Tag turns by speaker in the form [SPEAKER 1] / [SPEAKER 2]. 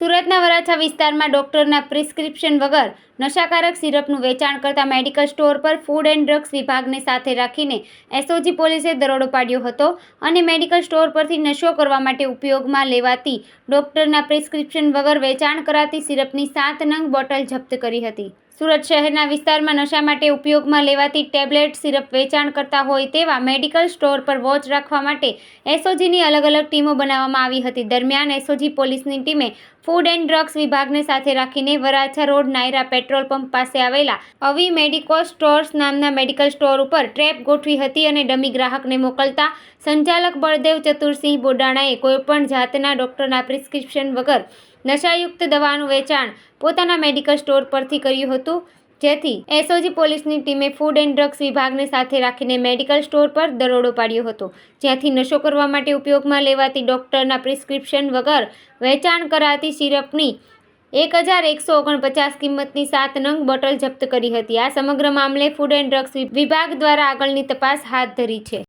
[SPEAKER 1] સુરતના વરાછા વિસ્તારમાં ડોક્ટરના પ્રિસ્ક્રિપ્શન વગર નશાકારક સિરપનું વેચાણ કરતા મેડિકલ સ્ટોર પર ફૂડ એન્ડ ડ્રગ્સ વિભાગને સાથે રાખીને એસઓજી પોલીસે દરોડો પાડ્યો હતો અને મેડિકલ સ્ટોર પરથી નશો કરવા માટે ઉપયોગમાં લેવાતી ડોક્ટરના પ્રિસ્ક્રિપ્શન વગર વેચાણ કરાતી સિરપની 7 નંગ બોટલ જપ્ત કરી હતી। સુરત શહેરના વિસ્તારમાં નશા માટે ઉપયોગમાં લેવાતી ટેબ્લેટ સિરપ વેચાણ કરતા હોય તેવા મેડિકલ સ્ટોર પર વોચ રાખવા માટે એસઓજીની અલગ અલગ ટીમો બનાવવામાં આવી હતી। દરમિયાન એસઓજી પોલીસની ટીમે ફૂડ એન્ડ ડ્રગ્સ વિભાગને સાથે રાખીને Varachha road Naira petrol pump પાસે આવેલા અવી મેડિકો સ્ટોર્સ નામના મેડિકલ સ્ટોર ઉપર ટ્રેપ ગોઠવી હતી અને ડમી ગ્રાહકને મોકલતા સંચાલક બળદેવ ચતુરસિંહ બોડાણાએ કોઈપણ જાતના ડોક્ટરના પ્રિસ્ક્રિપ્શન વગર નશાયુક્ત દવાનું વેચાણ પોતાના મેડિકલ સ્ટોર પરથી કર્યું હતું, જેથી એસઓજી પોલીસની ટીમે ફૂડ એન્ડ ડ્રગ્સ વિભાગને સાથે રાખીને મેડિકલ સ્ટોર પર દરોડો પાડ્યો હતો, જ્યાંથી નશો કરવા માટે ઉપયોગમાં લેવાતી ડોક્ટરના પ્રિસ્ક્રિપ્શન વગર વેચાણ કરાતી સિરપની 1149 કિંમતની 7 નંગ બોટલ જપ્ત કરી હતી। આ સમગ્ર મામલે ફૂડ એન્ડ ડ્રગ્સ વિભાગ દ્વારા આગળની તપાસ હાથ ધરી છે।